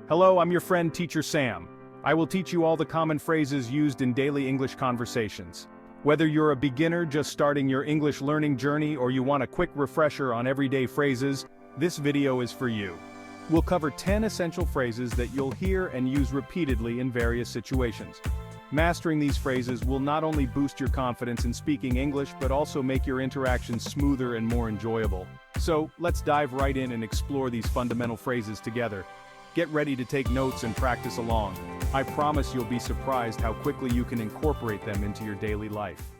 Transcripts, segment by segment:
Hello, I'm your friend Teacher Sam. I will teach you all the common phrases used in daily English conversations. Whether you're a beginner just starting your English learning journey or you want a quick refresher on everyday phrases, this video is for you. We'll cover 10 essential phrases that you'll hear and use repeatedly in various situations. Mastering these phrases will not only boost your confidence in speaking English but also make your interactions smoother and more enjoyable. So, let's dive right in and explore these fundamental phrases together. Get ready to take notes and practice along. I promise you'll be surprised how quickly you can incorporate them into your daily life.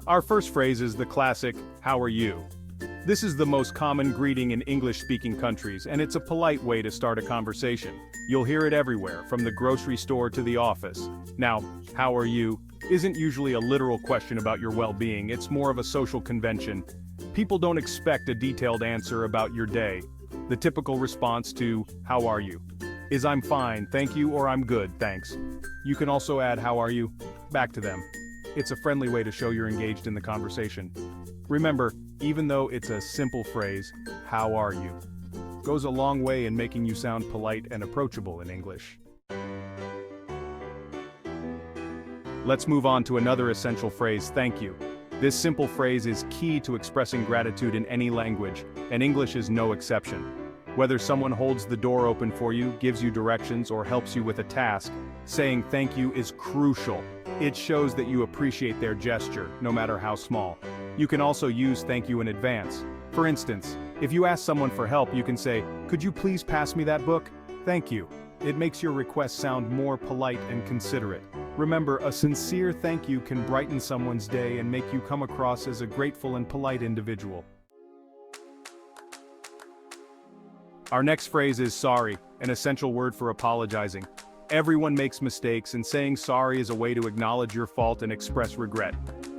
Our first phrase is the classic, "How are you?" This is the most common greeting in English-speaking countries, and it's a polite way to start a conversation. You'll hear it everywhere, from the grocery store to the office. Now, "How are you?" isn't usually a literal question about your well-being, it's more of a social convention. People don't expect a detailed answer about your day. The typical response to, "How are you?" is "I'm fine, thank you," or "I'm good, thanks." You can also add "How are you?" back to them. It's a friendly way to show you're engaged in the conversation. Remember, even though it's a simple phrase, "How are you?" goes a long way in making you sound polite and approachable in English. Let's move on to another essential phrase, "Thank you." This simple phrase is key to expressing gratitude in any language, and English is no exception. Whether someone holds the door open for you, gives you directions, or helps you with a task, saying thank you is crucial. It shows that you appreciate their gesture, no matter how small. You can also use thank you in advance. For instance, if you ask someone for help, you can say, "Could you please pass me that book? Thank you." It makes your request sound more polite and considerate. Remember, a sincere thank you can brighten someone's day and make you come across as a grateful and polite individual. Our next phrase is sorry, an essential word for apologizing. Everyone makes mistakes, and saying sorry is a way to acknowledge your fault and express regret.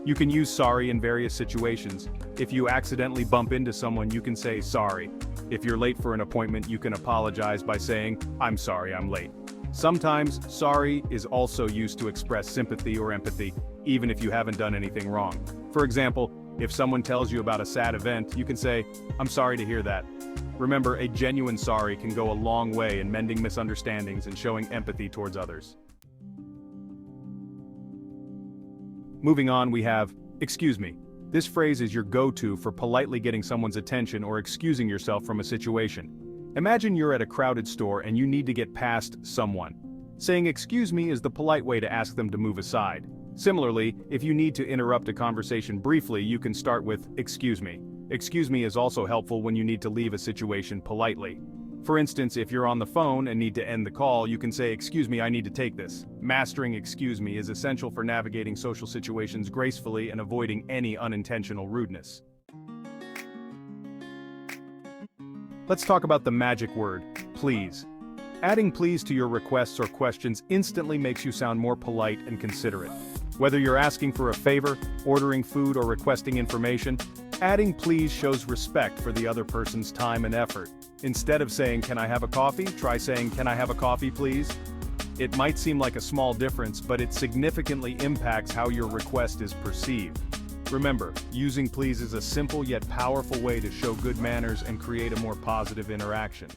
You can use sorry in various situations. If you accidentally bump into someone, you can say sorry. If you're late for an appointment, you can apologize by saying, "I'm sorry, I'm late." Sometimes, sorry is also used to express sympathy or empathy, even if you haven't done anything wrong. For example, if someone tells you about a sad event, you can say, "I'm sorry to hear that." Remember, a genuine sorry can go a long way in mending misunderstandings and showing empathy towards others. Moving on, we have, "Excuse me." This phrase is your go-to for politely getting someone's attention or excusing yourself from a situation. Imagine you're at a crowded store and you need to get past someone. Saying "excuse me" is the polite way to ask them to move aside. Similarly, if you need to interrupt a conversation briefly, you can start with "excuse me." "Excuse me" is also helpful when you need to leave a situation politely. For instance, if you're on the phone and need to end the call, you can say, "Excuse me, I need to take this." Mastering "excuse me" is essential for navigating social situations gracefully and avoiding any unintentional rudeness. Let's talk about the magic word, please. Adding please to your requests or questions instantly makes you sound more polite and considerate. Whether you're asking for a favor, ordering food, or requesting information, adding please shows respect for the other person's time and effort. Instead of saying, "Can I have a coffee?" try saying, "Can I have a coffee, please?" It might seem like a small difference, but it significantly impacts how your request is perceived. Remember, using please is a simple yet powerful way to show good manners and create a more positive interaction.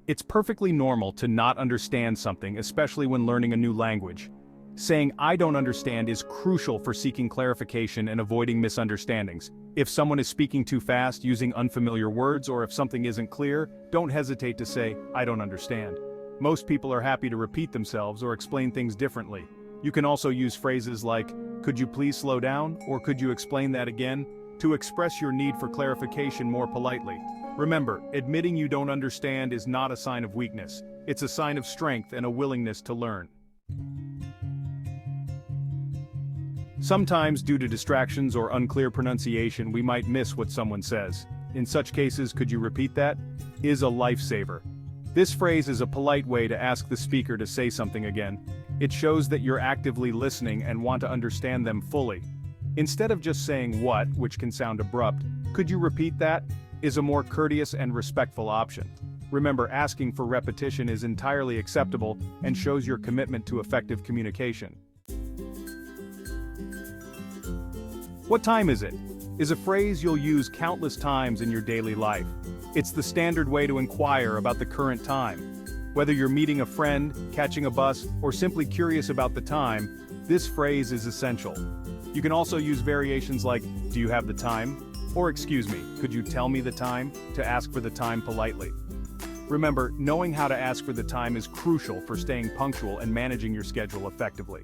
It's perfectly normal to not understand something, especially when learning a new language. Saying "I don't understand" is crucial for seeking clarification and avoiding misunderstandings. If someone is speaking too fast, using unfamiliar words, or if something isn't clear, don't hesitate to say, "I don't understand." Most people are happy to repeat themselves or explain things differently. You can also use phrases like, "Could you please slow down?" or "Could you explain that again?" to express your need for clarification more politely. Remember, admitting you don't understand is not a sign of weakness. It's a sign of strength and a willingness to learn. Sometimes, due to distractions or unclear pronunciation, we might miss what someone says. In such cases, "Could you repeat that?" is a lifesaver. This phrase is a polite way to ask the speaker to say something again. It shows that you're actively listening and want to understand them fully. Instead of just saying "what," which can sound abrupt, "Could you repeat that?" is a more courteous and respectful option. Remember, asking for repetition is entirely acceptable and shows your commitment to effective communication. "What time is it?" is a phrase you'll use countless times in your daily life. It's the standard way to inquire about the current time. Whether you're meeting a friend, catching a bus, or simply curious about the time, this phrase is essential. You can also use variations like, "Do you have the time?" or "Excuse me, could you tell me the time?" to ask for the time politely. Remember, knowing how to ask for the time is crucial for staying punctual and managing your schedule effectively.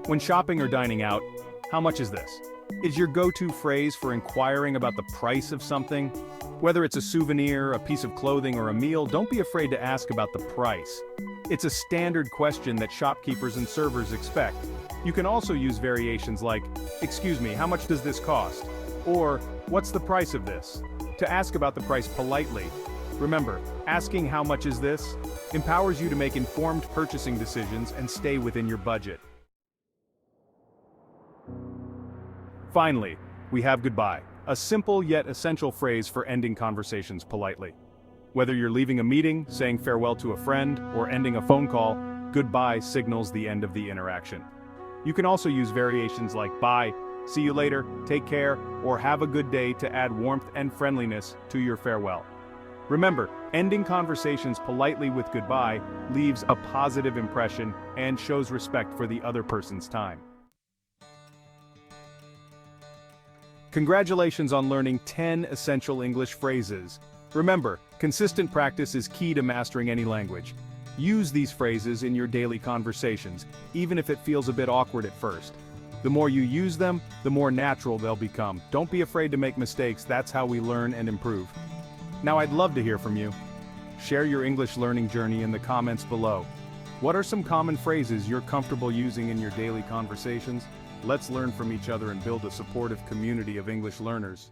When shopping or dining out, "How much is this?" is your go-to phrase for inquiring about the price of something. Whether it's a souvenir, a piece of clothing, or a meal, don't be afraid to ask about the price. It's a standard question that shopkeepers and servers expect. You can also use variations like, "Excuse me, how much does this cost?" or "What's the price of this?" to ask about the price politely. Remember, asking "How much is this?" empowers you to make informed purchasing decisions and stay within your budget. Finally, we have goodbye, a simple yet essential phrase for ending conversations politely. Whether you're leaving a meeting, saying farewell to a friend, or ending a phone call, goodbye signals the end of the interaction. You can also use variations like "Bye," "See you later," "Take care," or "Have a good day" to add warmth and friendliness to your farewell. Remember, ending conversations politely with goodbye leaves a positive impression and shows respect for the other person's time. Congratulations on learning 10 essential English phrases. Remember, consistent practice is key to mastering any language. Use these phrases in your daily conversations, even if it feels a bit awkward at first. The more you use them, the more natural they'll become. Don't be afraid to make mistakes, that's how we learn and improve. Now I'd love to hear from you. Share your English learning journey in the comments below. What are some common phrases you're comfortable using in your daily conversations? Let's learn from each other and build a supportive community of English learners.